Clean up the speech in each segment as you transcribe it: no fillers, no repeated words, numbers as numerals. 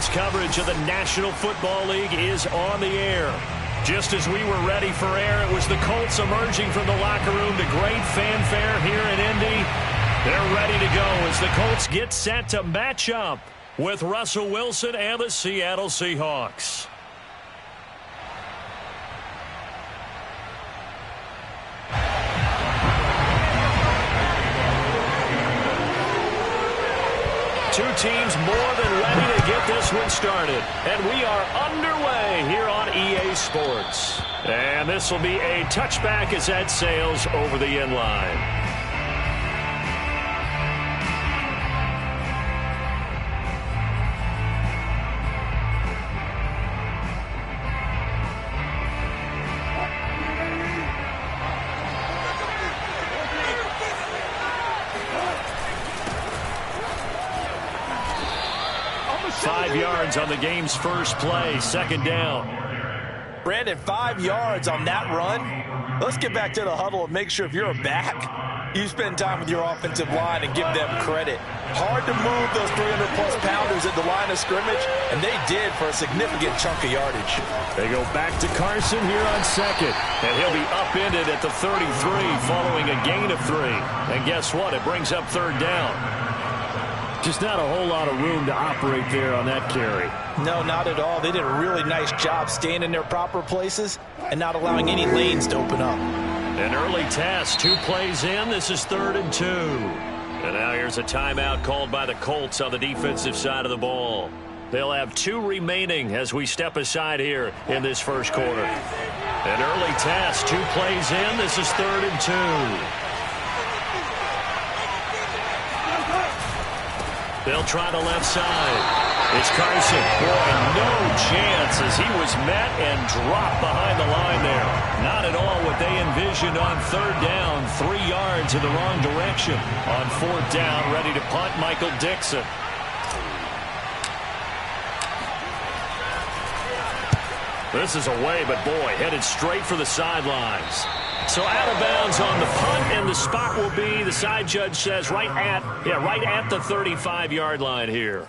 Sports coverage of the National Football League is on the air. Just as we were ready for air, it was the Colts emerging from the locker room to great fanfare here in Indy. They're ready to go as the Colts get set to match up with Russell Wilson and the Seattle Seahawks. Two teams more than ready to get this one started. And we are underway here on EA Sports. And this will be a touchback as that sails over the end line. On the game's first play, second down. Brandon, 5 yards on that run. Let's get back to the huddle and make sure if you're a back, you spend time with your offensive line and give them credit. Hard to move those 300-plus pounders at the line of scrimmage, and they did for a significant chunk of yardage. They go back to Carson here on second, and he'll be upended at the 33 following a gain of 3. And guess what? It brings up third down. Just not a whole lot of room to operate there on that carry. No, not at all. They did a really nice job staying in their proper places and not allowing any lanes to open up. An early test, 2 plays in. This is 3rd and 2. And now here's a timeout called by the Colts on the defensive side of the ball. They'll have 2 remaining as we step aside here in this first quarter. An early test, 2 plays in. This is 3rd and 2. They'll try the left side. It's Carson. Boy, no chance as he was met and dropped behind the line there. Not at all what they envisioned on 3rd down. 3 yards in the wrong direction. On 4th down, ready to punt, Michael Dixon. This is away, but boy, headed straight for the sidelines. So out of bounds on the punt, and the spot will be, the side judge says, right at the 35-yard line here.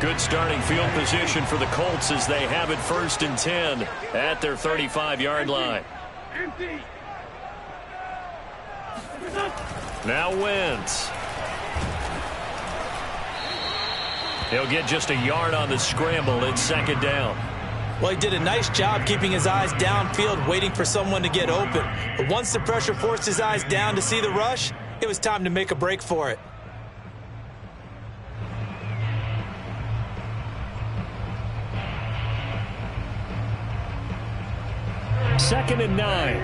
Good starting field position for the Colts as they have it 1st and 10 at their 35-yard line. Now Wentz. He'll get just a yard on the scramble. It's 2nd down. Well, he did a nice job keeping his eyes downfield, waiting for someone to get open. But once the pressure forced his eyes down to see the rush, it was time to make a break for it. Second and 9.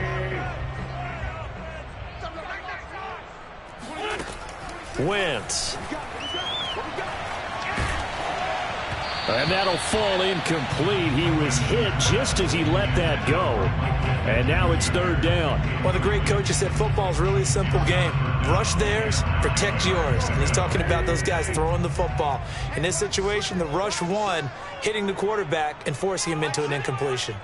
Wentz. And that'll fall incomplete. He was hit just as he let that go. And now it's 3rd down. Well, the great coaches said football is really a simple game. Rush theirs, protect yours. And he's talking about those guys throwing the football. In this situation, the rush won, hitting the quarterback and forcing him into an incompletion.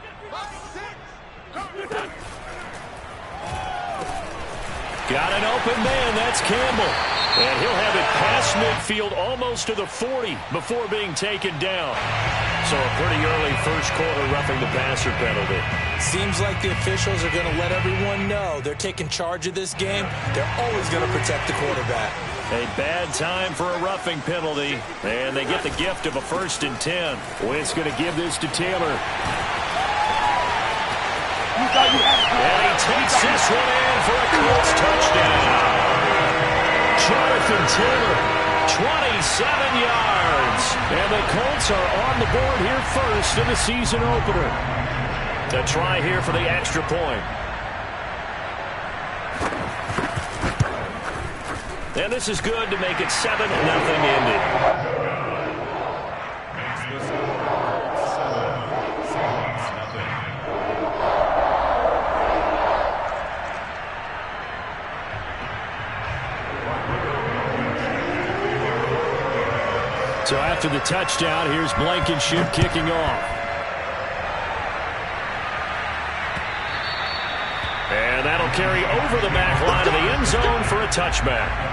Got an open man. That's Campbell. And he'll have it past midfield almost to the 40 before being taken down. So a pretty early first quarter roughing the passer penalty. Seems like the officials are going to let everyone know they're taking charge of this game. They're always going to protect the quarterback. A bad time for a roughing penalty. And they get the gift of a 1st and 10. Wentz going to give this to Taylor. And he takes this one in for a Colts touchdown. Jonathan Taylor, 27 yards. And the Colts are on the board here first in the season opener. To try here for the extra point. And this is good to make it 7-0 Indy. So after the touchdown, here's Blankenship kicking off. And that'll He'll carry over the back line of the end zone for a touchback.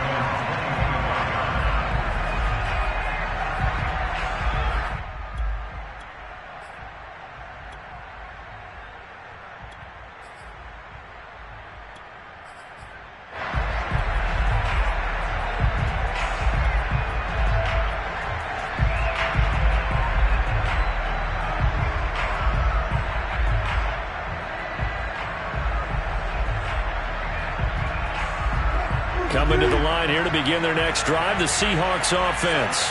Coming to the line here to begin their next drive, the Seahawks offense.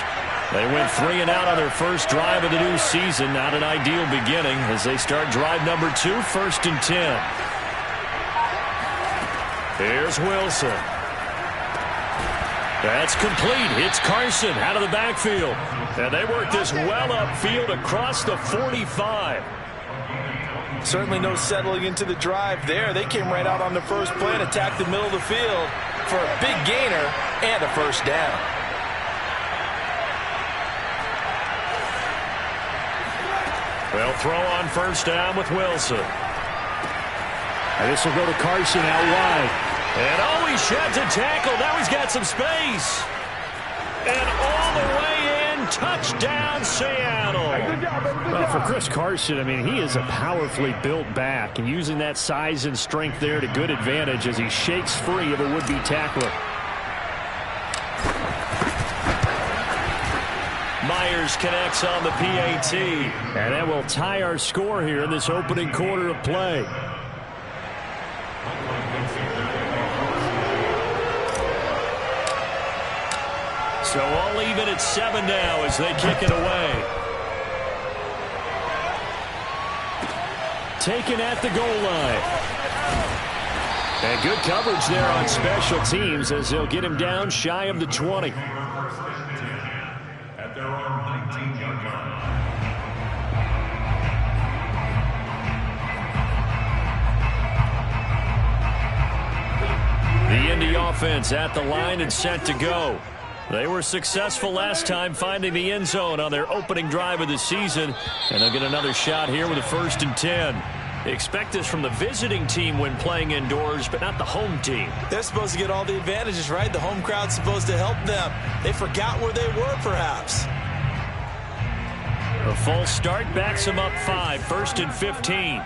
They went 3 and out on their first drive of the new season. Not an ideal beginning as they start drive number 2, 1st and 10. Here's Wilson. That's complete. It's Carson out of the backfield. And they work this well upfield across the 45. Certainly no settling into the drive there. They came right out on the first play and attacked the middle of the field for a big gainer and a first down. They'll throw on first down with Wilson. And this will go to Carson out wide. And he sheds a tackle. Now he's got some space. And all the way in, touchdown Seattle. Well, for Chris Carson, I mean, he is a powerfully built back, and using that size and strength there to good advantage as he shakes free of a would-be tackler. Myers connects on the PAT. And that will tie our score here in this opening quarter of play. So all even at 7 now as they kick it away. Taken at the goal line. And good coverage there on special teams as they'll get him down shy of the 20. At their own 19-yard line. The Indy offense at the line and set to go. They were successful last time finding the end zone on their opening drive of the season, and they'll get another shot here with a 1st and 10. Expect this from the visiting team when playing indoors, but not the home team. They're supposed to get all the advantages, right? The home crowd's supposed to help them. They forgot where they were, perhaps. A false start backs them up 5, 1st and 15.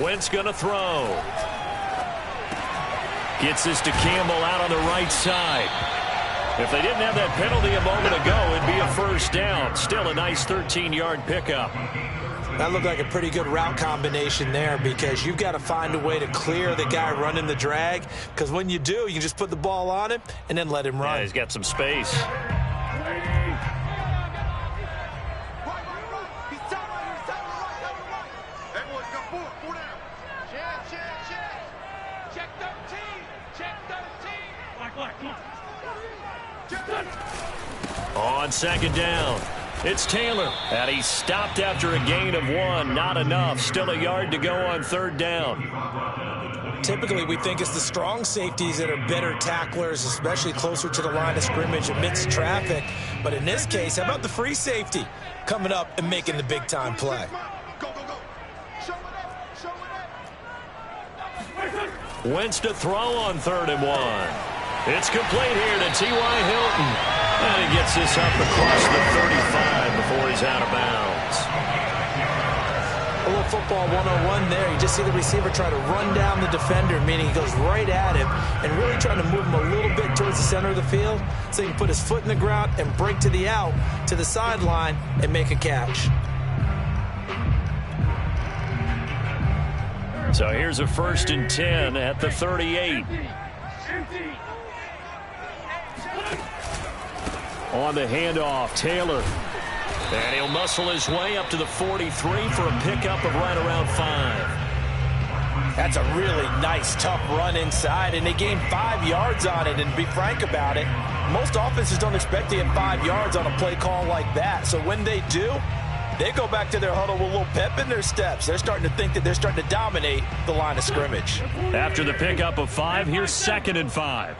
Wentz gonna throw. Gets this to Campbell out on the right side. If they didn't have that penalty a moment ago, it'd be a first down. Still a nice 13-yard pickup. That looked like a pretty good route combination there because you've got to find a way to clear the guy running the drag, because when you do, you can just put the ball on him and then let him run. Yeah, he's got some space. On 2nd down, it's Taylor. And he's stopped after a gain of 1. Not enough. Still a yard to go on 3rd down. Typically, we think it's the strong safeties that are better tacklers, especially closer to the line of scrimmage amidst traffic. But in this case, how about the free safety coming up and making the big-time play? Wentz to throw on 3rd and 1. It's complete here to T.Y. Hilton. And he gets this up across the 35 before he's out of bounds. A little football 101 there. You just see the receiver try to run down the defender, meaning he goes right at him and really trying to move him a little bit towards the center of the field so he can put his foot in the ground and break to the out, to the sideline, and make a catch. So here's a 1st and 10 at the 38. On the handoff, Taylor. And he'll muscle his way up to the 43 for a pickup of right around 5. That's a really nice, tough run inside, and they gained 5 yards on it. And to be frank about it, most offenses don't expect to get 5 yards on a play call like that. So when they do, they go back to their huddle with a little pep in their steps. They're starting to think that they're starting to dominate the line of scrimmage. After the pickup of 5, here's 2nd and 5.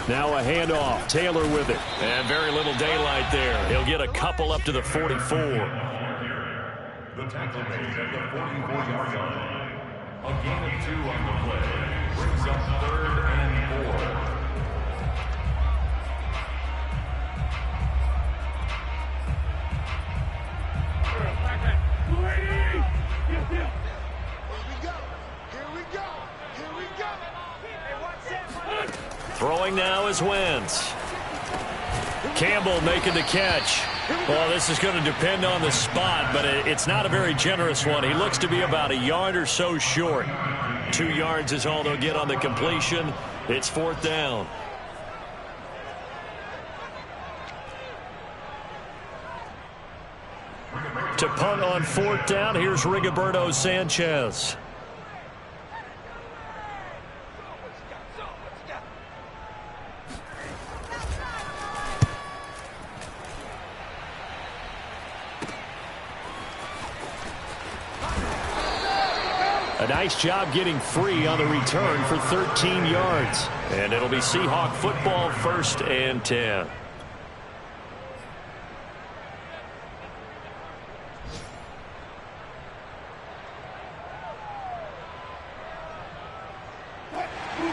Now a handoff. Taylor with it. And very little daylight there. He'll get a couple up to the 44. The tackle made at the 44-yard line. A gain of 2 on the play. Brings up 3rd and 4. Throwing now is Wentz. Campbell making the catch. Well, this is going to depend on the spot, but it's not a very generous one. He looks to be about a yard or so short. 2 yards is all they'll get on the completion. It's 4th down. To punt on 4th down, here's Rigoberto Sanchez. A nice job getting free on the return for 13 yards. And it'll be Seahawk football, 1st and 10.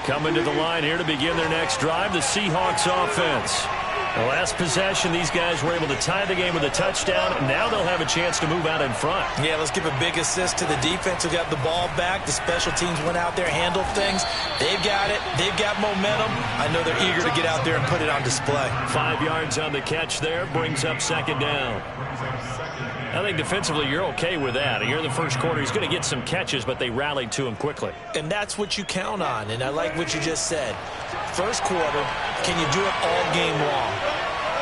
Coming to the line here to begin their next drive, the Seahawks offense. The last possession, these guys were able to tie the game with a touchdown. Now they'll have a chance to move out in front. Yeah, let's give a big assist to the defense who got the ball back. The special teams went out there, handled things. They've got it. They've got momentum. I know they're eager to get out there and put it on display. 5 yards on the catch there, brings up 2nd down. I think defensively you're okay with that. Here in the first quarter, he's going to get some catches, but they rallied to him quickly. And that's what you count on, and I like what you just said. First quarter, can you do it all game long?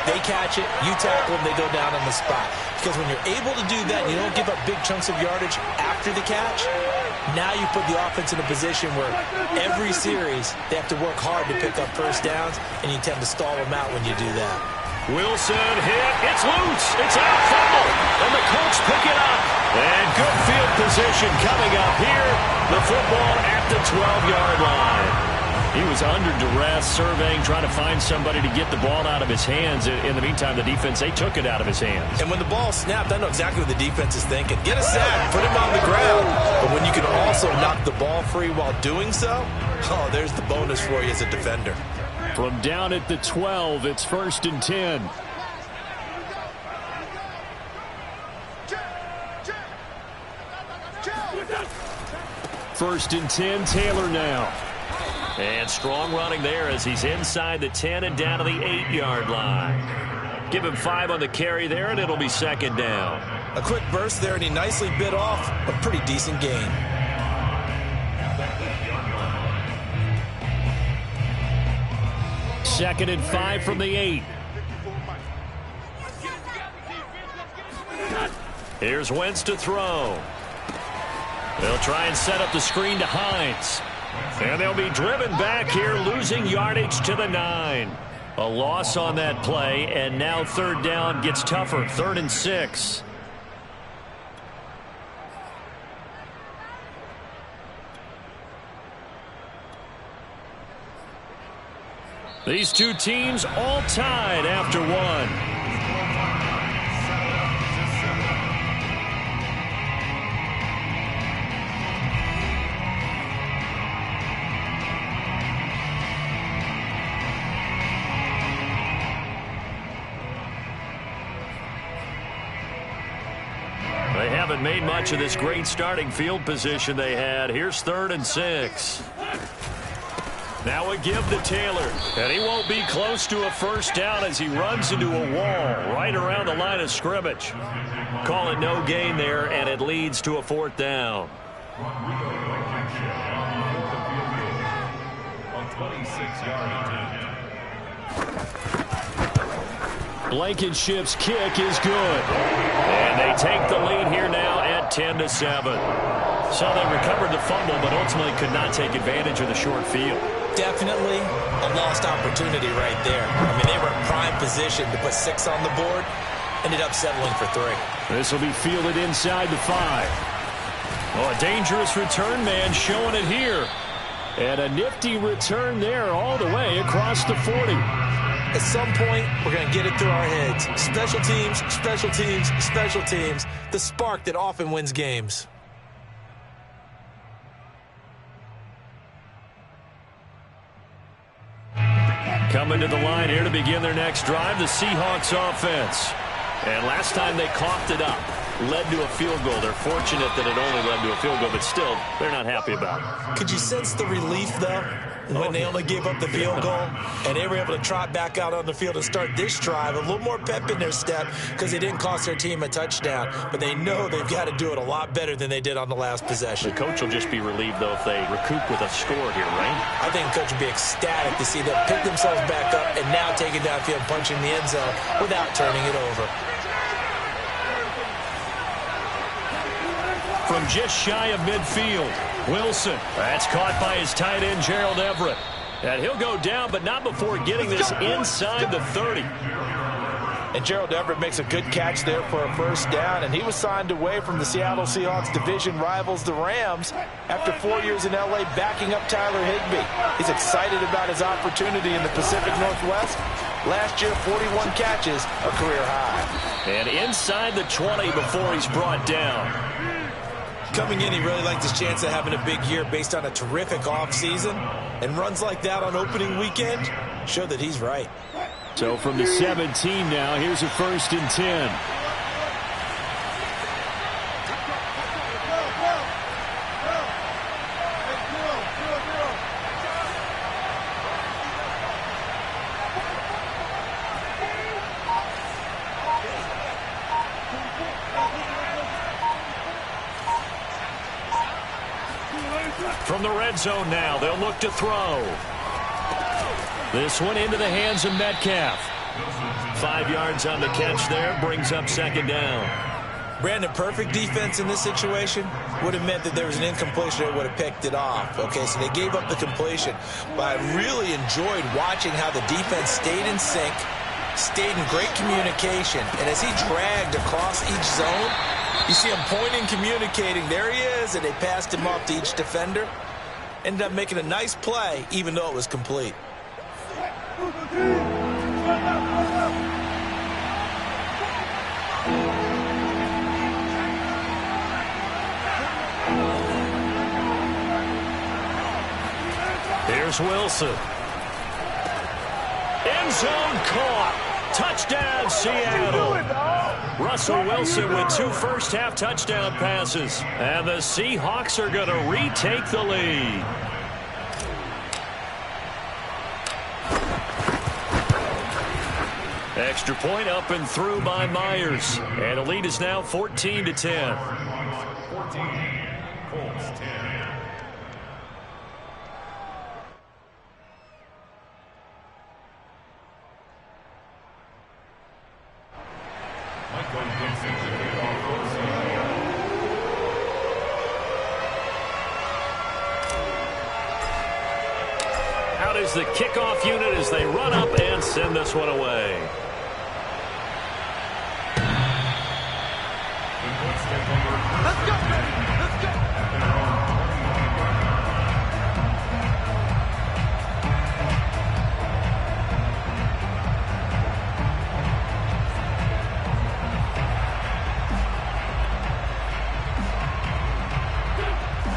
They catch it, you tackle them, they go down on the spot. Because when you're able to do that and you don't give up big chunks of yardage after the catch, now you put the offense in a position where every series they have to work hard to pick up first downs, and you tend to stall them out when you do that. Wilson hit. It's loose. It's out. Fumble. And the Colts pick it up. And good field position coming up here. The football at the 12-yard line. He was under duress, surveying, trying to find somebody to get the ball out of his hands. In the meantime, the defense, they took it out of his hands. And when the ball snapped, I know exactly what the defense is thinking. Get a sack, put him on the ground. But when you can also knock the ball free while doing so, oh, there's the bonus for you as a defender. From down at the 12, it's 1st and 10. First and 10, Taylor now. And strong running there as he's inside the 10 and down to the 8-yard line. Give him 5 on the carry there, and it'll be 2nd down. A quick burst there, and he nicely bit off a pretty decent gain. Second and 5 from the 8. Here's Wentz to throw. They'll try and set up the screen to Hines. And they'll be driven back here, losing yardage to the 9. A loss on that play, and now 3rd down gets tougher. 3rd and 6. These two teams all tied after one. They haven't made much of this great starting field position they had. Here's 3rd and 6. Now a give to Taylor, and he won't be close to a first down as he runs into a wall right around the line of scrimmage. Call it no gain there, and it leads to a 4th down. Blankenship's kick is good. And they take the lead here now at 10-7. So they recovered the fumble, but ultimately could not take advantage of the short field. Definitely a lost opportunity right there. I mean, they were in prime position to put 6 on the board. Ended up settling for 3. This will be fielded inside the 5. Oh, a dangerous return man showing it here. And a nifty return there all the way across the 40. At some point, we're going to get it through our heads. Special teams, special teams, special teams. The spark that often wins games. Coming to the line here to begin their next drive, the Seahawks offense. And last time they coughed it up, led to a field goal. They're fortunate that it only led to a field goal, but still, they're not happy about it. Could you sense the relief, though, when they only gave up the field goal and they were able to trot back out on the field and start this drive? A little more pep in their step because they didn't cost their team a touchdown, but they know they've got to do it a lot better than they did on the last possession. The coach will just be relieved, though, if they recoup with a score here, right? I think the coach will be ecstatic to see them pick themselves back up and now take it downfield, punching the end zone without turning it over. From just shy of midfield, Wilson. That's caught by his tight end, Gerald Everett. And he'll go down, but not before getting this inside the 30. And Gerald Everett makes a good catch there for a first down, and he was signed away from the Seattle Seahawks division rivals, the Rams, after 4 years in L.A. backing up Tyler Higbee. He's excited about his opportunity in the Pacific Northwest. Last year, 41 catches, a career high. And inside the 20 before he's brought down. Coming in, he really liked his chance of having a big year based on a terrific offseason. And runs like that on opening weekend show that he's right. So from the 17 now, here's a 1st and 10. From the red zone now, they'll look to throw. This one into the hands of Metcalf. 5 yards on the catch there, brings up 2nd down. Brandon, perfect defense in this situation would have meant that there was an incompletion. They would have picked it off. Okay, so they gave up the completion. But I really enjoyed watching how the defense stayed in sync, stayed in great communication. And as he dragged across each zone, you see him pointing, communicating. There he is, and they passed him off to each defender. Ended up making a nice play, even though it was complete. Here's Wilson. End zone caught. Touchdown, Seattle. Russell Wilson with 2 first-half touchdown passes. And the Seahawks are going to retake the lead. Extra point up and through by Myers. And the lead is now 14-10. 14, Colts 10. Out is the kickoff unit as they run up and send this one away. Let's go, baby! Let's go!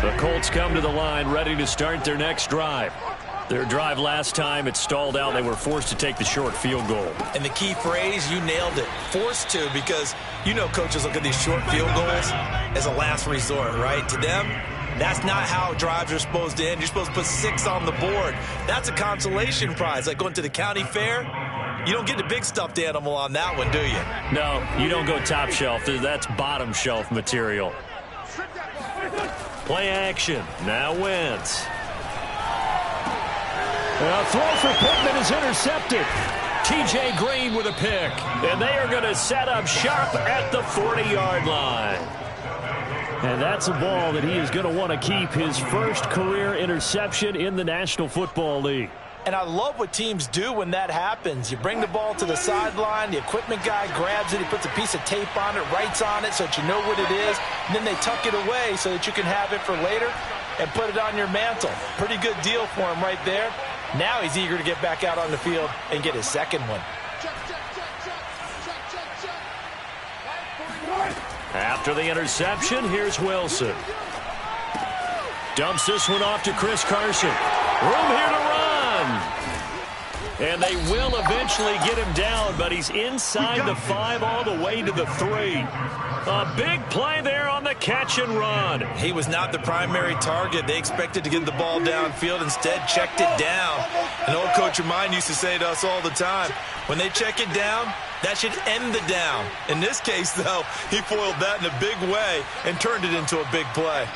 The Colts come to the line ready to start their next drive. Their drive last time, it stalled out. They were forced to take the short field goal. And the key phrase, you nailed it. Forced to, because you know coaches look at these short field goals as a last resort, right? To them, that's not how drives are supposed to end. You're supposed to put 6 on the board. That's a consolation prize, like going to the county fair. You don't get the big stuffed animal on that one, do you? No, you don't go top shelf. That's bottom shelf material. Play action. Now Wentz. A throw for Pittman is intercepted. T.J. Green with a pick. And they are going to set up sharp at the 40-yard line. And that's a ball that he is going to want to keep, his first career interception in the National Football League. And I love what teams do when that happens. You bring the ball to the sideline, the equipment guy grabs it, he puts a piece of tape on it, writes on it so that you know what it is, and then they tuck it away so that you can have it for later. and put it on your mantle. Pretty good deal for him right there. Now he's eager to get back out on the field and get his second one. After the interception, here's Wilson. Dumps this one off to Chris Carson. Room here to run. And they will eventually get him down, but he's inside the 5 all the way to the 3. A big play there on the catch and run. He was not the primary target. They expected to get the ball downfield. Instead, checked it down. An old coach of mine used to say to us all the time, when they check it down, that should end the down. In this case, though, he foiled that in a big way and turned it into a big play.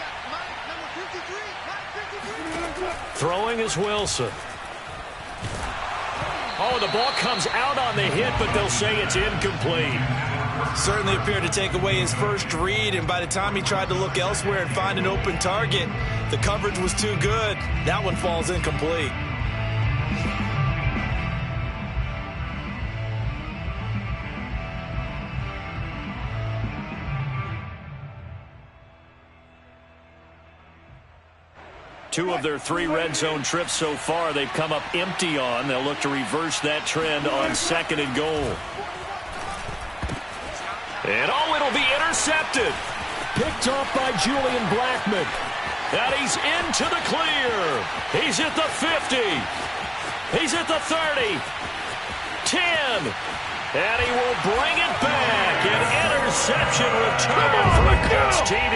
Throwing is Wilson. Oh, the ball comes out on the hit, but they'll say it's incomplete. Certainly appeared to take away his first read, and by the time he tried to look elsewhere and find an open target, the coverage was too good. That one falls incomplete. Two of their 3 red zone trips so far, they've come up empty on. They'll look to reverse that trend on 2nd and goal. And oh, it'll be intercepted. Picked off by Julian Blackmon. And he's into the clear. He's at the 50. He's at the 30. 10. And he will bring it back. An interception return for the Colts TD.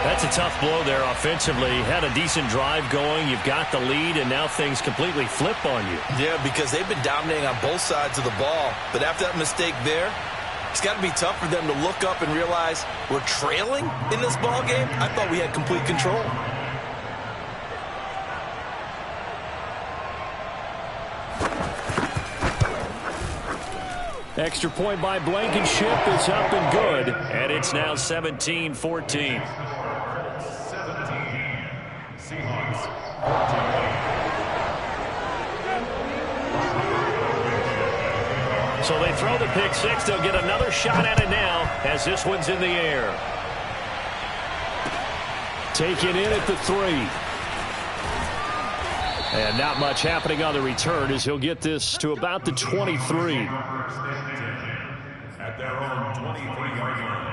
That's a tough blow there offensively. Had a decent drive going. You've got the lead, and now things completely flip on you. Yeah, because they've been dominating on both sides of the ball. But after that mistake there, it's got to be tough for them to look up and realize we're trailing in this ball game. I thought we had complete control. Extra point by Blankenship is up and good, and it's now 17-14. 17. Seahawks 14. So they throw the pick 6. They'll get another shot at it now as this one's in the air. Taken in at the 3. And not much happening on the return as he'll get this to about the 23. At their own 23-yard line.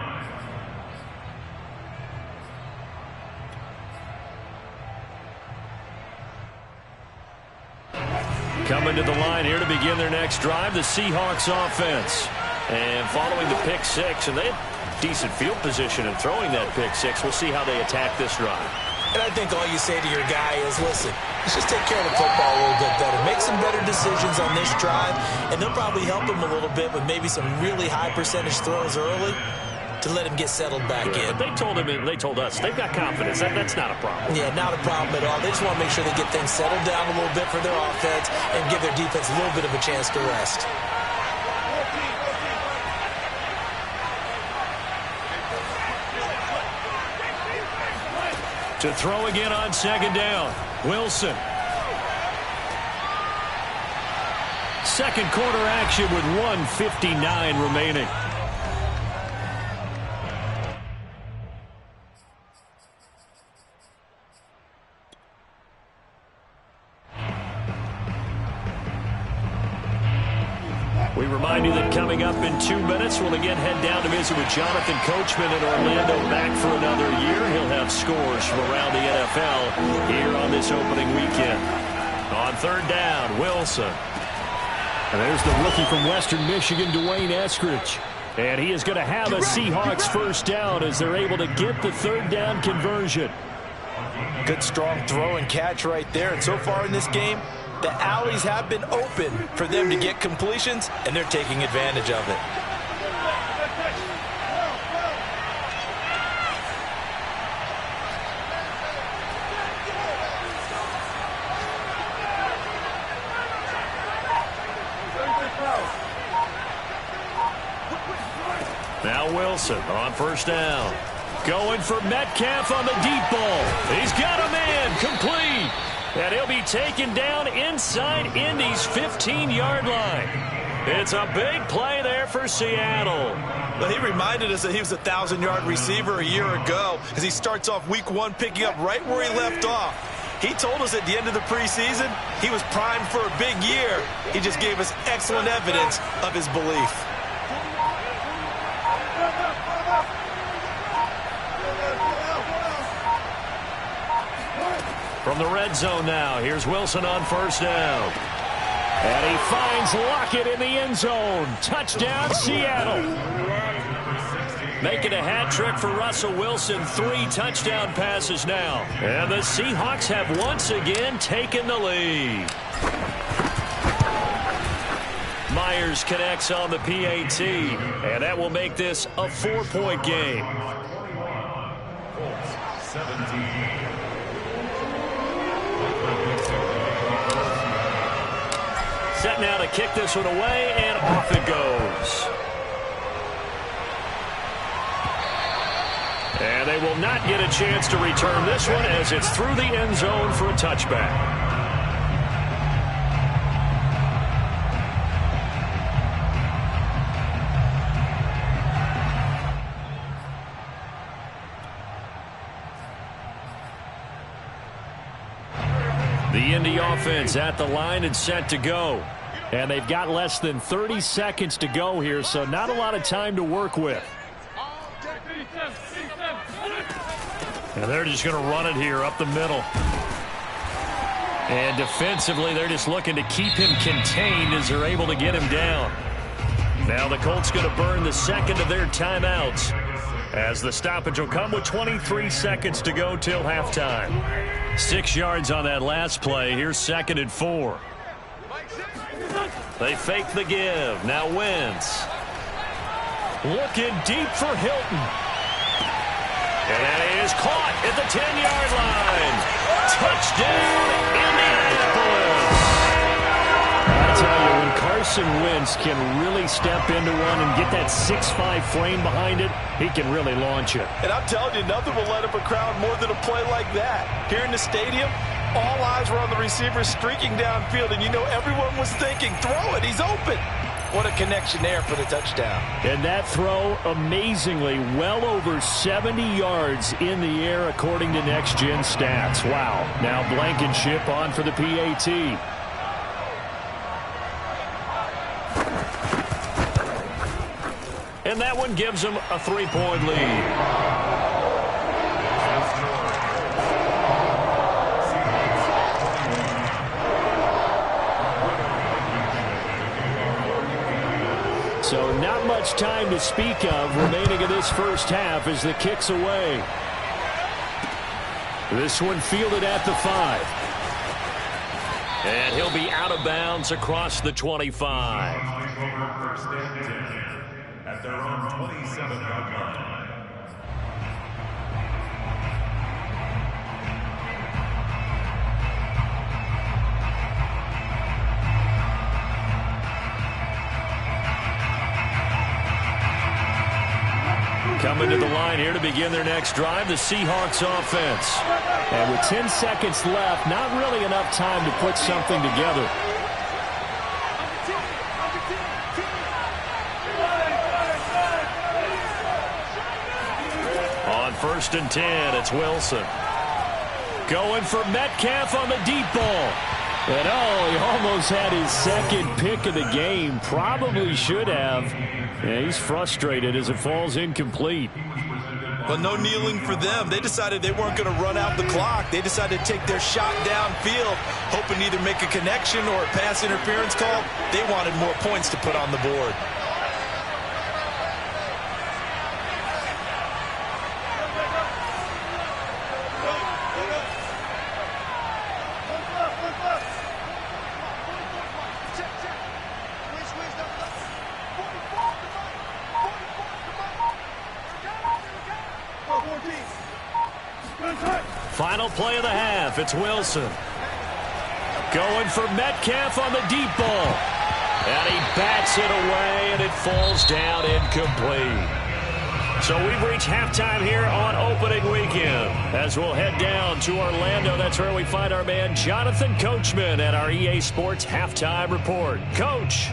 Coming to the line here to begin their next drive, the Seahawks offense. And following the pick 6, and they have decent field position in throwing that pick 6. We'll see how they attack this drive. And I think all you say to your guy is, listen, let's just take care of the football a little bit better. Make some better decisions on this drive, and they'll probably help him a little bit with maybe some really high percentage throws early to let him get settled back in. But they told us they've got confidence. That's not a problem. Yeah, not a problem at all. They just want to make sure they get things settled down a little bit for their offense and give their defense a little bit of a chance to rest. To throw again on 2nd down. Wilson. Second quarter action with 1:59 remaining. We remind you that coming up in 2 minutes, we'll again head down to visit with Jonathan Coachman in Orlando, back for another year. He'll have scores from around the NFL here on this opening weekend. On 3rd down, Wilson. And there's the rookie from Western Michigan, Dwayne Eskridge. And he is going to have a Seahawks first down as they're able to get the 3rd down conversion. Good strong throw and catch right there. And so far in this game, the alleys have been open for them to get completions, and they're taking advantage of it. Now Wilson on 1st down. Going for Metcalf on the deep ball. He's got a man complete. And he'll be taken down inside Indy's 15-yard line. It's a big play there for Seattle. Well, he reminded us that he was a 1,000-yard receiver a year ago as he starts off week 1 picking up right where he left off. He told us at the end of the preseason he was primed for a big year. He just gave us excellent evidence of his belief. From the red zone now, here's Wilson on first down. And he finds Lockett in the end zone. Touchdown, Seattle. Making a hat trick for Russell Wilson. 3 touchdown passes now. And the Seahawks have once again taken the lead. Myers connects on the PAT. And that will make this a 4-point game. 17. Set now to kick this one away, and off it goes. And they will not get a chance to return this one as it's through the end zone for a touchback. The Indy offense at the line and set to go. And they've got less than 30 seconds to go here, so not a lot of time to work with. And they're just going to run it here up the middle. And defensively, they're just looking to keep him contained as they're able to get him down. Now the Colts going to burn the second of their timeouts, as the stoppage will come with 23 seconds to go till halftime. 6 yards on that last play. Here's 2nd and 4. They fake the give. Now Wentz. Looking deep for Hilton. And that is caught at the 10-yard line. Touchdown, Indianapolis. I tell you, when Carson Wentz can really step into one and get that 6'5" frame behind it, he can really launch it. And I'm telling you, nothing will light up a crowd more than a play like that. Here in the stadium, all eyes were on the receiver streaking downfield, and you know everyone was thinking, throw it, he's open. What a connection there for the touchdown. And that throw, amazingly, well over 70 yards in the air, according to Next Gen Stats. Wow. Now Blankenship on for the PAT. And that one gives them a 3-point lead. So not much time to speak of remaining in this first half as the kick's away. This one fielded at the 5. And he'll be out of bounds across the 25. First and 10 at their own 27-yard line. Coming to the line here to begin their next drive, the Seahawks offense. And with 10 seconds left, not really enough time to put something together. On 1st and 10, it's Wilson. Going for Metcalf on the deep ball. And oh, he almost had his second pick of the game. Probably should have. Yeah, he's frustrated as it falls incomplete. But no kneeling for them. They decided they weren't going to run out the clock. They decided to take their shot downfield, hoping to either make a connection or a pass interference call. They wanted more points to put on the board. Final play of the half. It's Wilson. Going for Metcalf on the deep ball. And he bats it away, and it falls down incomplete. So we've reached halftime here on opening weekend. As we'll head down to Orlando, that's where we find our man Jonathan Coachman at our EA Sports Halftime Report. Coach.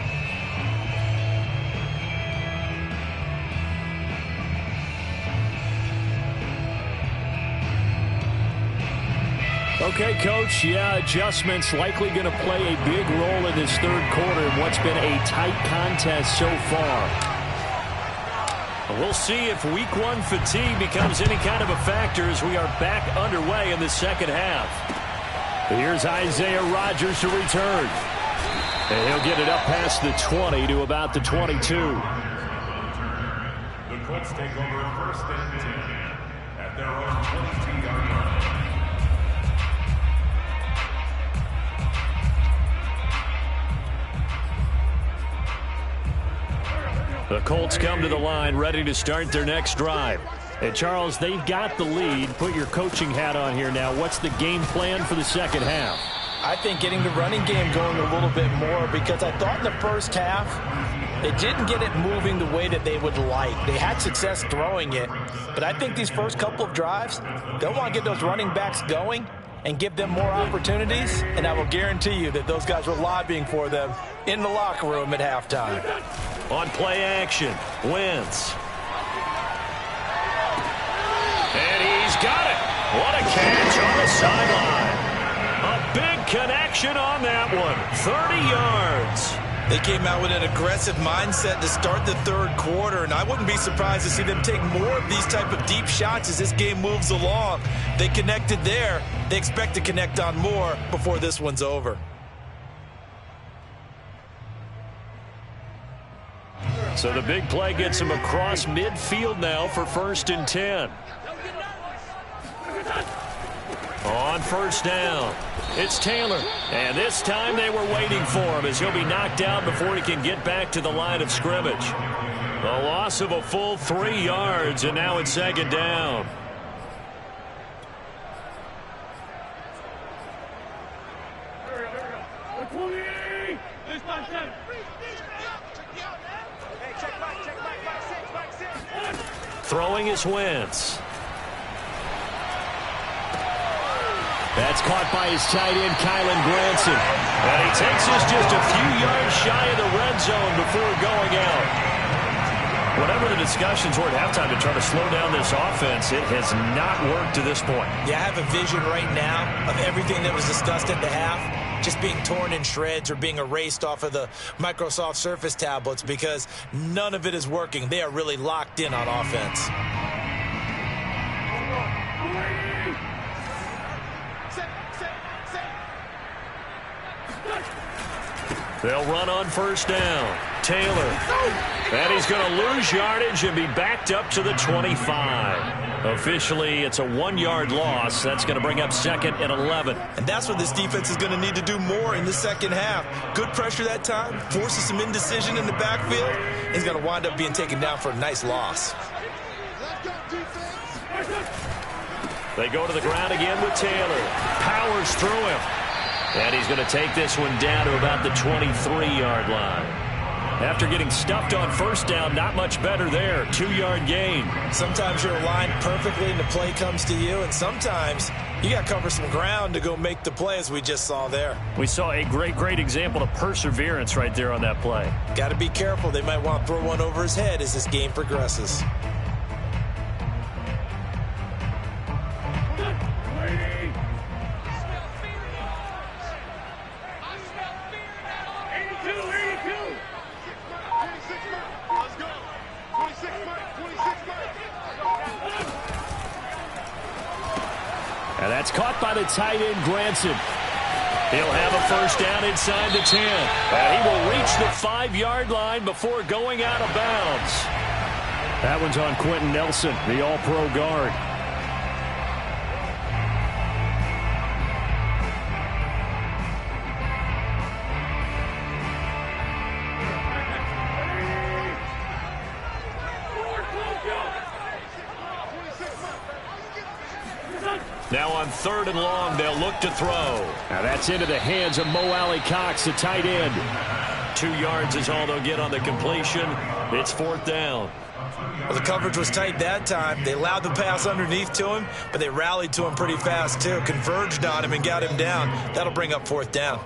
Okay, Coach, yeah, adjustments likely going to play a big role in this third quarter in what's been a tight contest so far. We'll see if week one fatigue becomes any kind of a factor as we are back underway in the second half. Here's Isaiah Rodgers to return. And he'll get it up past the 20 to about the 22. The Colts take over first and 10 at their own 22-yard line. The Colts come to the line ready to start their next drive. And Charles, they've got the lead. Put your coaching hat on here now. What's the game plan for the second half? I think getting the running game going a little bit more, because I thought in the first half they didn't get it moving the way that they would like. They had success throwing it, but I think these first couple of drives, they'll want to get those running backs going and give them more opportunities, and I will guarantee you that those guys were lobbying for them in the locker room at halftime. On play action, Wentz. And he's got it. What a catch on the sideline. A big connection on that one. 30 yards. They came out with an aggressive mindset to start the third quarter, and I wouldn't be surprised to see them take more of these type of deep shots as this game moves along. They connected there. They expect to connect on more before this one's over. So the big play gets him across midfield now for 1st and 10. On first down, it's Taylor. And this time they were waiting for him as he'll be knocked out before he can get back to the line of scrimmage. A loss of a full 3 yards, and now it's 2nd down. Throwing is Wentz. That's caught by his tight end, Kylan Granson. And he takes us just a few yards shy of the red zone before going out. Whatever the discussions were at halftime to try to slow down this offense, it has not worked to this point. Yeah, I have a vision right now of everything that was discussed at the half just being torn in shreds or being erased off of the Microsoft Surface tablets, because none of it is working. They are really locked in on offense. They'll run on first down. Taylor. And he's going to lose yardage and be backed up to the 25. Officially, it's a 1-yard loss. That's going to bring up 2nd and 11. And that's what this defense is going to need to do more in the second half. Good pressure that time, forces some indecision in the backfield. He's going to wind up being taken down for a nice loss. They go to the ground again with Taylor. Powers through him. And he's going to take this one down to about the 23-yard line. After getting stuffed on first down, not much better there. 2-yard gain. Sometimes you're aligned perfectly and the play comes to you, and sometimes you got to cover some ground to go make the play, as we just saw there. We saw a great example of perseverance right there on that play. Got to be careful. They might want to throw one over his head as this game progresses. And that's caught by the tight end, Granson. He'll have a first down inside the 10. And he will reach the 5-yard line before going out of bounds. That one's on Quentin Nelson, the all-pro guard. Now on 3rd and long, they'll look to throw. Now that's into the hands of Mo Alley Cox, the tight end. 2 yards is all they'll get on the completion. It's 4th down. Well, the coverage was tight that time. They allowed the pass underneath to him, but they rallied to him pretty fast too. Converged on him and got him down. That'll bring up 4th down.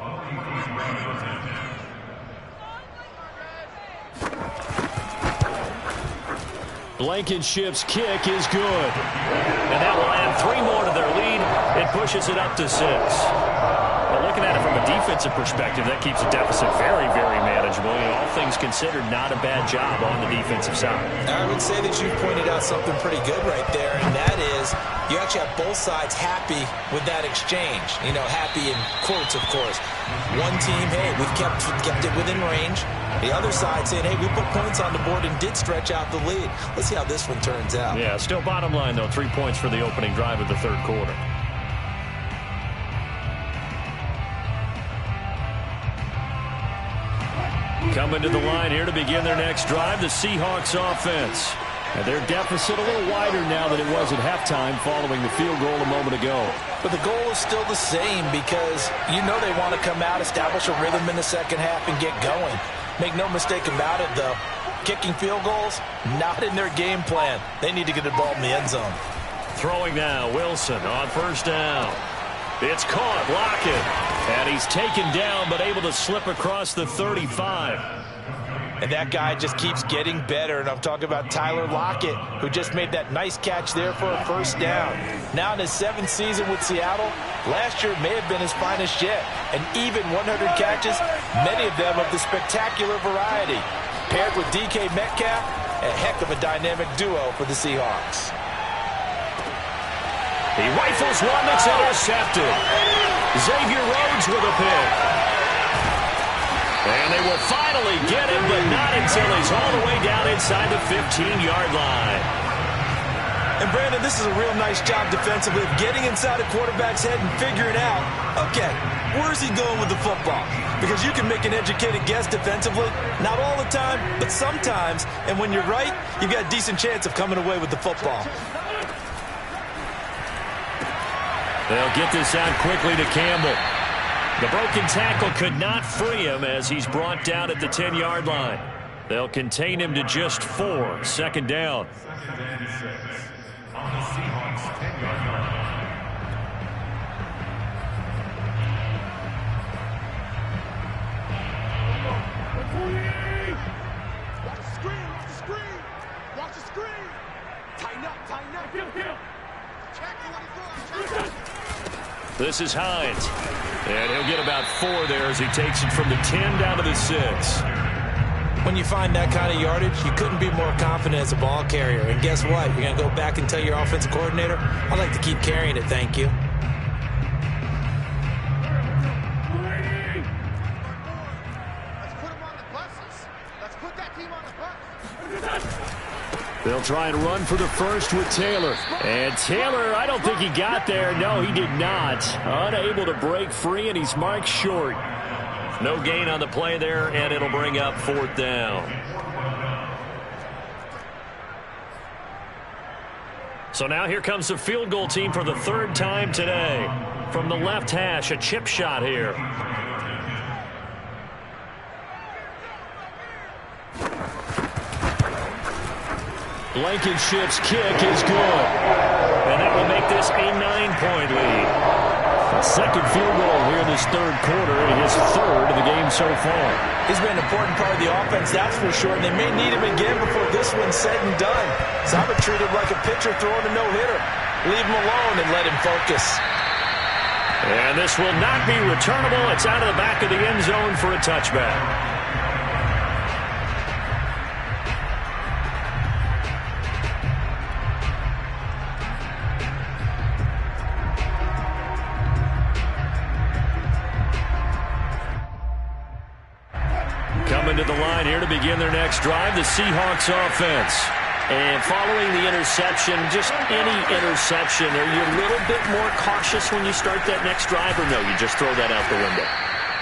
Blankenship's kick is good. And that will add 3 more to their lead. It pushes it up to 6. Well, looking at it from a defensive perspective, that keeps the deficit very, very manageable. You know, all things considered, not a bad job on the defensive side. I would say that you pointed out something pretty good right there, and that is you actually have both sides happy with that exchange. You know, happy in quotes, of course. One team, hey, we've kept it within range. The other side saying, hey, we put points on the board and did stretch out the lead. Let's see how this one turns out. Yeah, still bottom line, though, 3 points for the opening drive of the third quarter. Coming to the line here to begin their next drive, the Seahawks offense. And their deficit a little wider now than it was at halftime following the field goal a moment ago. But the goal is still the same because you know they want to come out, establish a rhythm in the second half, and get going. Make no mistake about it, though. Kicking field goals, not in their game plan. They need to get the ball in the end zone. Throwing now, Wilson on first down. It's caught, Lockett. And he's taken down, but able to slip across the 35. And that guy just keeps getting better. And I'm talking about Tyler Lockett, who just made that nice catch there for a first down. Now in his 7th season with Seattle, last year may have been his finest yet. And even 100 catches, many of them of the spectacular variety. Paired with DK Metcalf, a heck of a dynamic duo for the Seahawks. He rifles one that's intercepted. Xavier Rhodes with a pick. And they will finally get him, but not until he's all the way down inside the 15-yard line. And Brandon, this is a real nice job defensively of getting inside a quarterback's head and figuring out, okay, where's he going with the football? Because you can make an educated guess defensively, not all the time, but sometimes. And when you're right, you've got a decent chance of coming away with the football. They'll get this out quickly to Campbell. The broken tackle could not free him as he's brought down at the 10-yard line. They'll contain him to just 4. Second down. On the Seahawks 10-yard line. Watch the screen, watch the screen. Watch the screen. Tighten up, tighten up. Check the 24. This is Hines. And he'll get about 4 there as he takes it from the 10 down to the 6. When you find that kind of yardage, you couldn't be more confident as a ball carrier. And guess what? You're going to go back and tell your offensive coordinator, I'd like to keep carrying it, thank you. Let's put him on the buses. Let's put that team on the bus. They'll try and run for the first with Taylor. And Taylor, I don't think he got there. No, he did not. Unable to break free, and he's marked short. No gain on the play there, and it'll bring up 4th down. So now here comes the field goal team for the 3rd time today. From the left hash, a chip shot here. Blankenship's kick is good. And that will make this a 9-point lead. A second field goal here in this third quarter, and his 3rd of the game so far. He's been an important part of the offense, that's for sure, and they may need him again before this one's said and done. So I would treat him like a pitcher throwing a no-hitter. Leave him alone and let him focus. And this will not be returnable. It's out of the back of the end zone for a touchback. Coming to the line here to begin their next drive, the Seahawks offense. And following the interception, just any interception, are you a little bit more cautious when you start that next drive, or no, you just throw that out the window?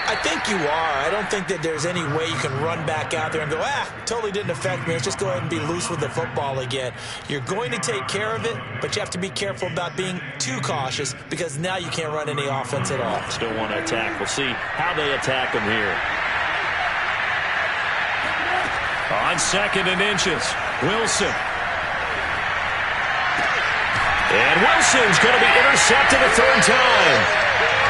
I think you are. I don't think that there's any way you can run back out there and go, totally didn't affect me. Let's just go ahead and be loose with the football again. You're going to take care of it, but you have to be careful about being too cautious because now you can't run any offense at all. Still want to attack. We'll see how they attack them here. On 2nd and inches, Wilson. And Wilson's going to be intercepted a 3rd time.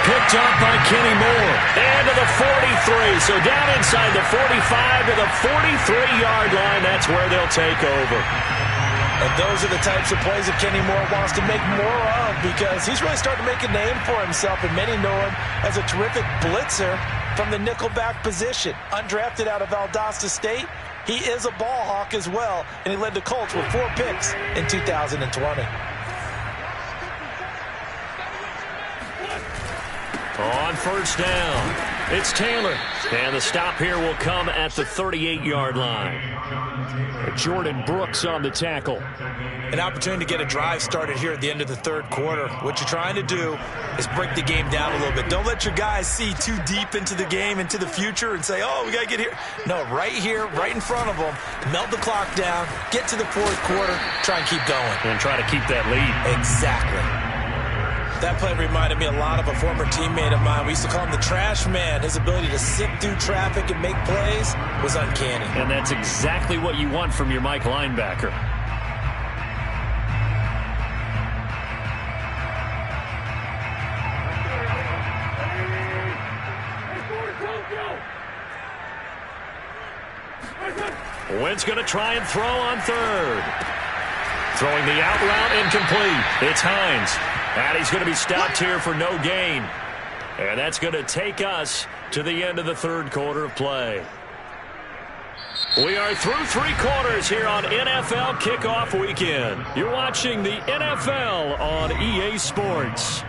Picked up by Kenny Moore. And to the 43. So down inside the 45 to the 43-yard line. That's where they'll take over. And those are the types of plays that Kenny Moore wants to make more of, because he's really starting to make a name for himself, and many know him as a terrific blitzer from the nickelback position. Undrafted out of Valdosta State, he is a ball hawk as well, and he led the Colts with 4 picks in 2020. On first down, it's Taylor. And the stop here will come at the 38-yard line. Jordan Brooks on the tackle. An opportunity to get a drive started here at the end of the third quarter. What you're trying to do is break the game down a little bit. Don't let your guys see too deep into the game, into the future, and say, oh, we got to get here. No, right here, right in front of them, melt the clock down, get to the fourth quarter, try and keep going. And try to keep that lead. Exactly. That play reminded me a lot of a former teammate of mine. We used to call him the trash man. His ability to sift through traffic and make plays was uncanny. And that's exactly what you want from your Mike linebacker. Wentz going to try and throw on third. Throwing the out route incomplete. It's Hines. And he's going to be stopped here for no gain. And that's going to take us to the end of the third quarter of play. We are through 3 quarters here on NFL Kickoff Weekend. You're watching the NFL on EA Sports.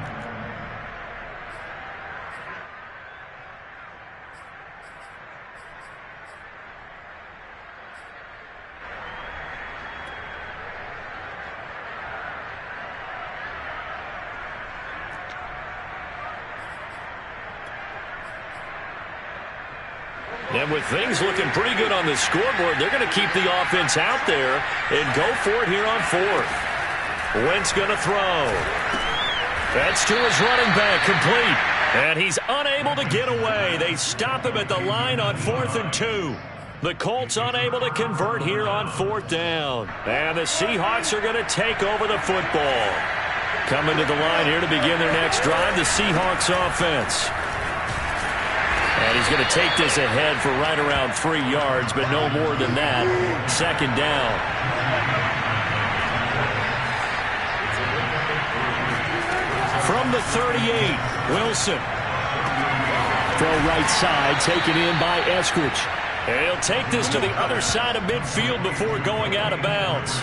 And with things looking pretty good on the scoreboard, they're going to keep the offense out there and go for it here on fourth. Wentz going to throw. That's to his running back, complete. And he's unable to get away. They stop him at the line on 4th and 2. The Colts unable to convert here on 4th down. And the Seahawks are going to take over the football. Coming to the line here to begin their next drive, the Seahawks offense. And he's going to take this ahead for right around 3 yards, but no more than that. 2nd down. From the 38, Wilson. Throw right side, taken in by Eskridge. And he'll take this to the other side of midfield before going out of bounds.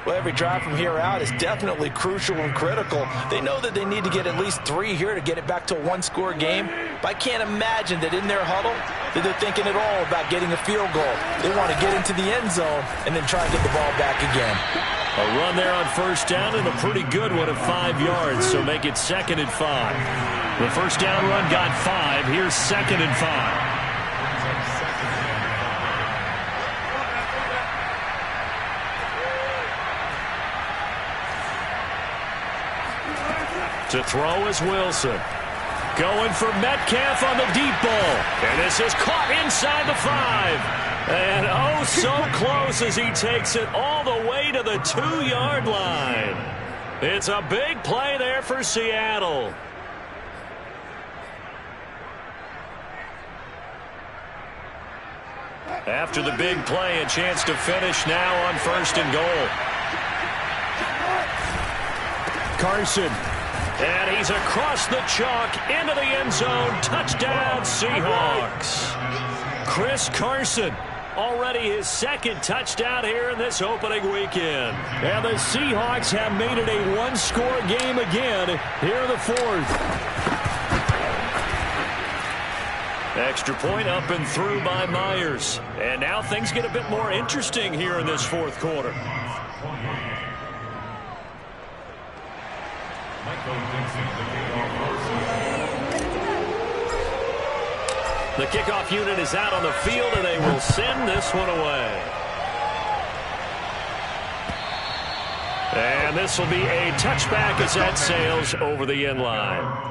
Well, every drive from here out is definitely crucial and critical. They know that they need to get at least 3 here to get it back to a 1-score game. But I can't imagine that in their huddle that they're thinking at all about getting a field goal. They want to get into the end zone and then try and get the ball back again. A run there on first down and a pretty good one of 5 yards, so make it 2nd and 5. The first down run got 5. Here's 2nd and 5. To throw is Wilson. Going for Metcalf on the deep ball. And this is caught inside the 5. And oh, so close as he takes it all the way to the 2-yard line. It's a big play there for Seattle. After the big play, a chance to finish now on 1st and goal. Carson. And he's across the chalk into the end zone. Touchdown, Seahawks. Chris Carson, already his 2nd touchdown here in this opening weekend. And the Seahawks have made it a 1-score game again here in the 4th. Extra point up and through by Myers. And now things get a bit more interesting here in this 4th quarter. The kickoff unit is out on the field, and they will send this one away. And this will be a touchback as that sails over the end line.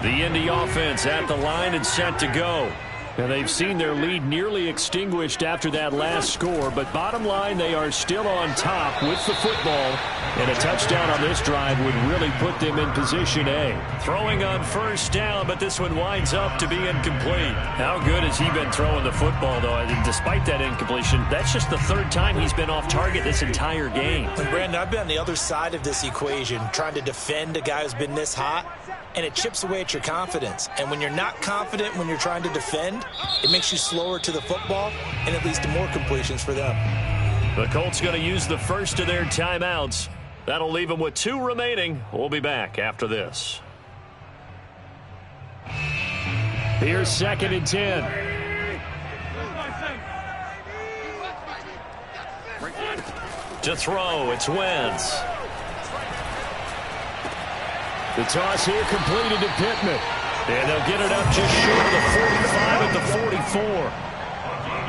The Indy offense at the line and set to go. And they've seen their lead nearly extinguished after that last score, but bottom line, they are still on top with the football, and a touchdown on this drive would really put them in position A. Throwing on first down, but this one winds up to be incomplete. How good has he been throwing the football, though? And despite that incompletion, that's just the third time he's been off target this entire game. And Brandon, I've been on the other side of this equation, trying to defend a guy who's been this hot, and it chips away at your confidence. And when you're not confident when you're trying to defend, it makes you slower to the football, and it leads to more completions for them. The Colts going to use the first of their timeouts. That'll leave them with 2 remaining. We'll be back after this. Here's 2nd and 10. To throw, it's Wentz. The toss here completed to Pittman. And they'll get it up just short of the 45 at the 44.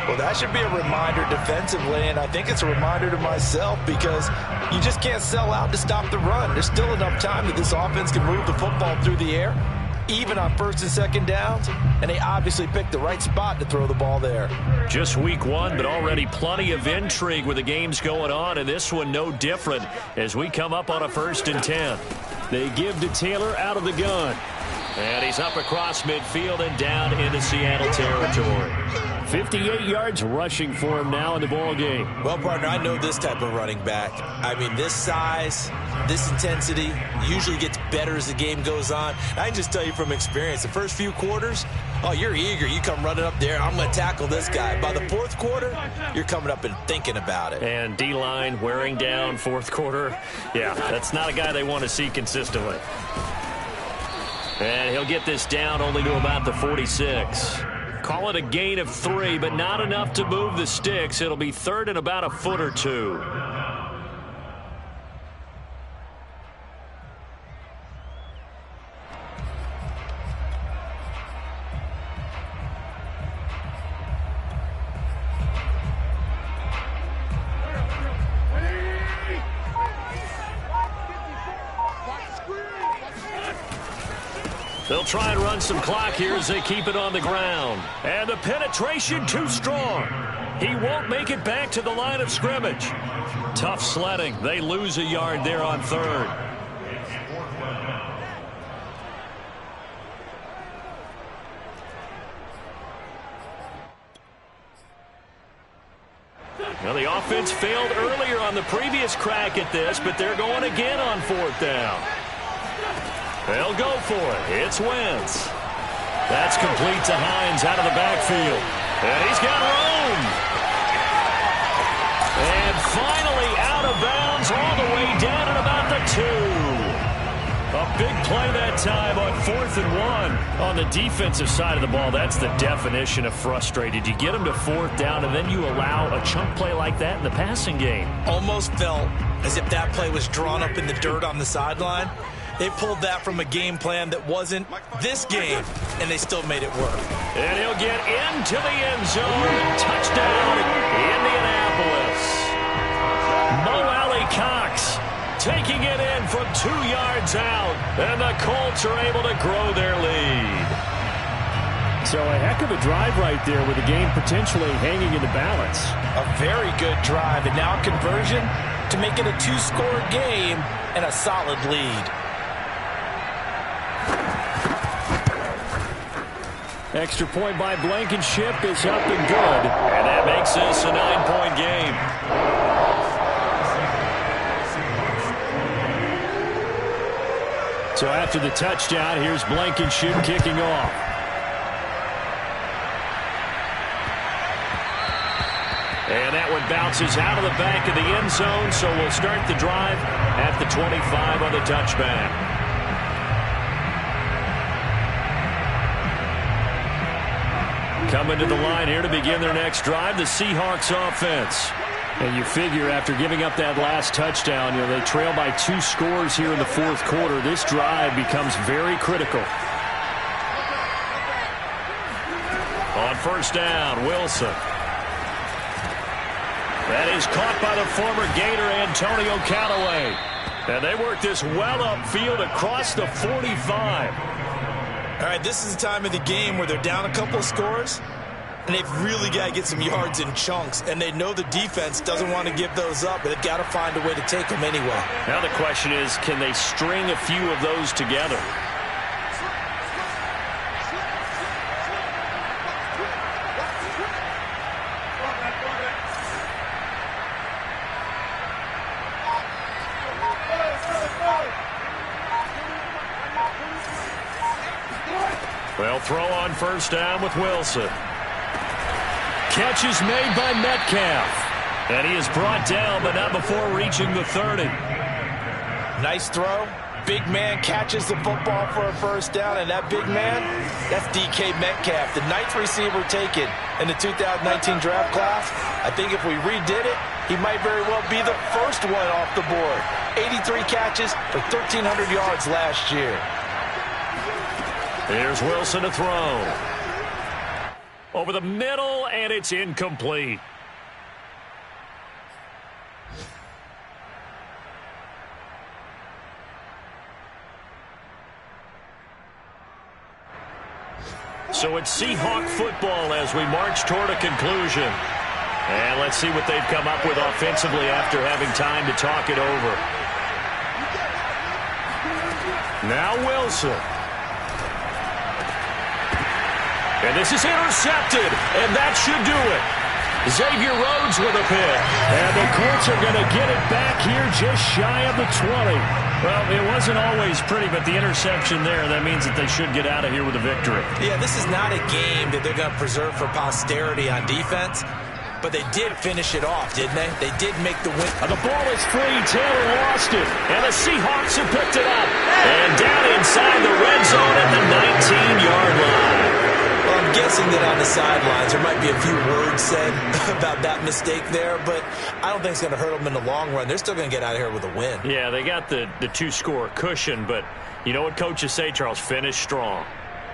Well, that should be a reminder defensively, and I think it's a reminder to myself because you just can't sell out to stop the run. There's still enough time that this offense can move the football through the air, even on 1st and 2nd downs, and they obviously picked the right spot to throw the ball there. Just week 1, but already plenty of intrigue with the games going on, and this one no different as we come up on a 1st and 10. They give to Taylor out of the gun. And he's up across midfield and down into Seattle territory. 58 yards rushing for him now in the ball game. Well, partner, I know this type of running back. I mean, this size, this intensity usually gets better as the game goes on. I can just tell you from experience, the first few quarters, oh, you're eager. You come running up there, I'm going to tackle this guy. By the 4th quarter, you're coming up and thinking about it. And D-line wearing down 4th quarter. Yeah, that's not a guy they want to see consistently. And he'll get this down only to about the 46. Call it a gain of 3, but not enough to move the sticks. It'll be 3rd and about a foot or 2. They'll try and run some clock here as they keep it on the ground. And the penetration too strong. He won't make it back to the line of scrimmage. Tough sledding. They lose a yard there on 3rd. Well, the offense failed earlier on the previous crack at this, but they're going again on 4th down. They'll go for it. It's Wentz. That's complete to Hines out of the backfield. And he's got room. And finally out of bounds all the way down at about the 2. A big play that time on 4th and 1. On the defensive side of the ball, that's the definition of frustrated. You get them to 4th down, and then you allow a chunk play like that in the passing game. Almost felt as if that play was drawn up in the dirt on the sideline. They pulled that from a game plan that wasn't this game, and they still made it work. And he'll get into the end zone. Touchdown, Indianapolis. Mo Alley-Cox taking it in from 2 yards out, and the Colts are able to grow their lead. So a heck of a drive right there with the game potentially hanging in the balance. A very good drive, and now a conversion to make it a 2-score game and a solid lead. Extra point by Blankenship is up and good. And that makes this a 9-point game. So after the touchdown, here's Blankenship kicking off. And that one bounces out of the back of the end zone, so we'll start the drive at the 25 on the touchback. Coming to the line here to begin their next drive, the Seahawks offense. And you figure after giving up that last touchdown, they trail by 2 scores here in the 4th quarter. This drive becomes very critical. On 1st down, Wilson. That is caught by the former Gator, Antonio Callaway. And they work this well upfield across the 45. All right, this is the time of the game where they're down a couple of scores, And they've really got to get some yards in chunks, and they know the defense doesn't want to give those up, but they've got to find a way to take them anyway. Now the question is, can they string a few of those together? Well, throw on first down with Wilson. Catch is made by Metcalf. And he is brought down, but not before reaching the 30. Nice throw. Big man catches the football for a first down, and that big man, that's DK Metcalf, the 9th receiver taken in the 2019 draft class. I think if we redid it, he might very well be the first one off the board. 83 catches for 1,300 yards last year. Here's Wilson to throw. Over the middle, and it's incomplete. So it's Seahawk football as we march toward a conclusion. And let's see what they've come up with offensively after having time to talk it over. Now Wilson. And this is intercepted, and that should do it. Xavier Rhodes with a pick. And the Colts are going to get it back here just shy of the 20. Well, it wasn't always pretty, but the interception there, that means that they should get out of here with a victory. Yeah, this is not a game that they're going to preserve for posterity on defense, but they did finish it off, didn't they? They did make the win. The ball is free. Taylor lost it, and the Seahawks have picked it up. And down inside the red zone at the 19-yard line. Well, I'm guessing that on the sidelines there might be a few words said about that mistake there, but I don't think it's going to hurt them in the long run. They're still going to get out of here with a win. Yeah, they got the two-score cushion, but you know what coaches say, Charles? Finish strong.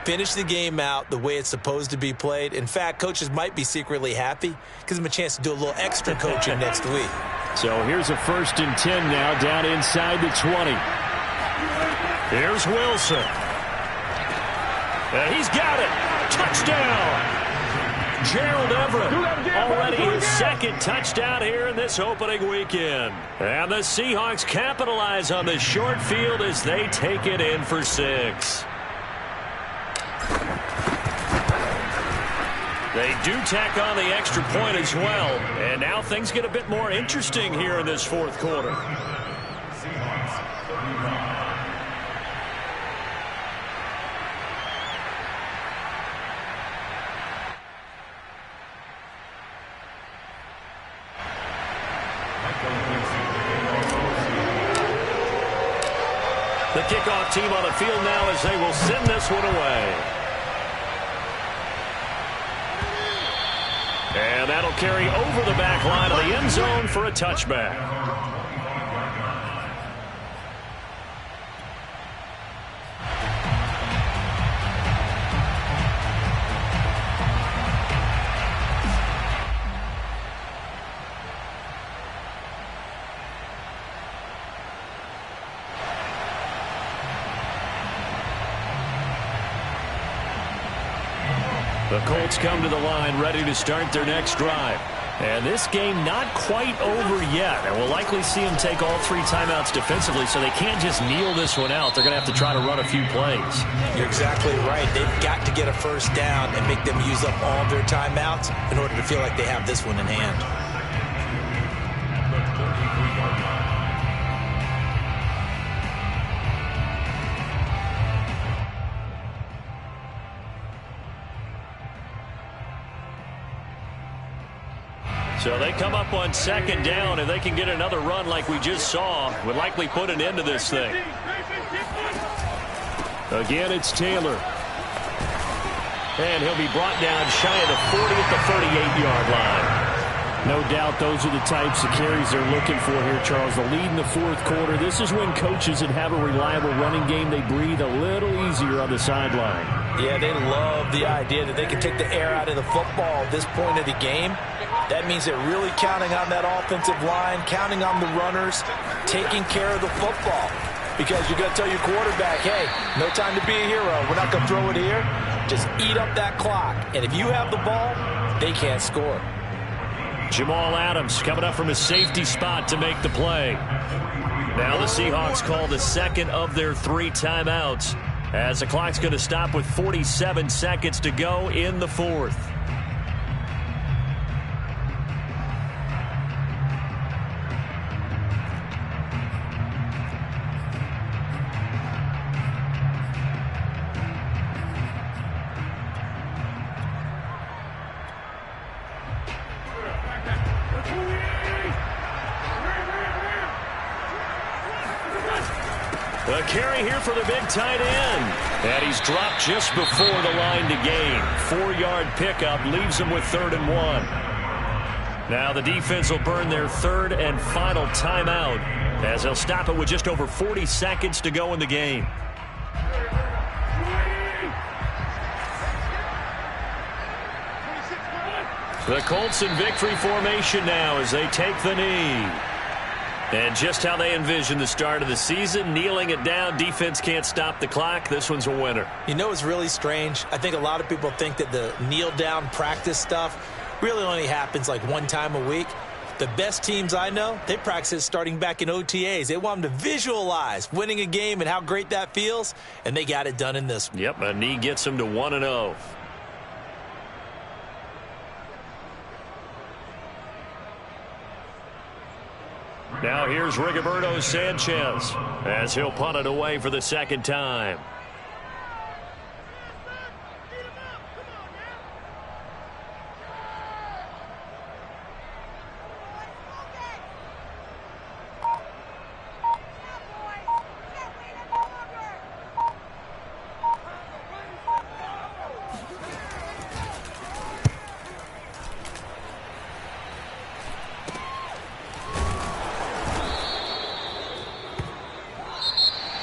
Finish the game out the way it's supposed to be played. In fact, coaches might be secretly happy. Gives them a chance to do a little extra coaching next week. So here's a 1st and 10 now down inside the 20. Here's Wilson. He's got it. Touchdown. Gerald Everett already his 2nd touchdown here in this opening weekend. And the Seahawks capitalize on this short field as they take it in for 6. They do tack on the extra point as well. And now things get a bit more interesting here in this 4th quarter. The kickoff team on the field now as they will send this one away. And that'll carry over the back line of the end zone for a touchback. The Colts come to the line ready to start their next drive. And this game not quite over yet. And we'll likely see them take all 3 timeouts defensively, so they can't just kneel this one out. They're going to have to try to run a few plays. You're exactly right. They've got to get a first down and make them use up all of their timeouts in order to feel like they have this one in hand. So they come up on 2nd down, and they can get another run like we just saw. Would likely put an end to this thing. Again, it's Taylor. And he'll be brought down shy of the 40 at the 38-yard line. No doubt those are the types of carries they're looking for here, Charles. The lead in the 4th quarter. This is when coaches that have a reliable running game, they breathe a little easier on the sideline. Yeah, they love the idea that they can take the air out of the football at this point of the game. That means they're really counting on that offensive line, counting on the runners, taking care of the football. because you're going to tell your quarterback, hey, no time to be a hero. We're not going to throw it here. Just eat up that clock. And if you have the ball, they can't score. Jamal Adams coming up from his safety spot to make the play. Now the Seahawks call the second of their 3 timeouts as the clock's going to stop with 47 seconds to go in the fourth. A carry here for the big tight end. And he's dropped just before the line to gain. 4-yard pickup leaves him with 3rd and 1. Now the defense will burn their 3rd and final timeout as they'll stop it with just over 40 seconds to go in the game. The Colts in victory formation now as they take the knee. And just how they envision the start of the season, kneeling it down, defense can't stop the clock. This one's a winner. You know, it's really strange. I think a lot of people think that the kneel-down practice stuff really only happens like 1 time a week. The best teams I know, they practice it starting back in OTAs. They want them to visualize winning a game and how great that feels, and they got it done in this one. Yep, a knee gets them to 1-0. Now here's Rigoberto Sanchez as he'll punt it away for the 2nd time.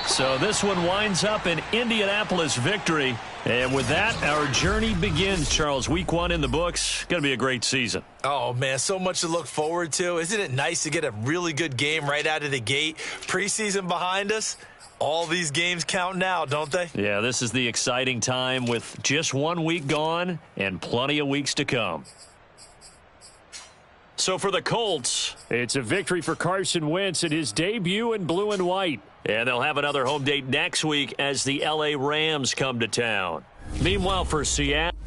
So this one winds up an Indianapolis victory. And with that, our journey begins, Charles. Week 1 in the books. Going to be a great season. Oh, man, so much to look forward to. Isn't it nice to get a really good game right out of the gate? Preseason behind us. All these games count now, don't they? Yeah, this is the exciting time with just 1 week gone and plenty of weeks to come. So for the Colts, it's a victory for Carson Wentz in his debut in blue and white. And they'll have another home date next week as the LA Rams come to town. Meanwhile, for Seattle.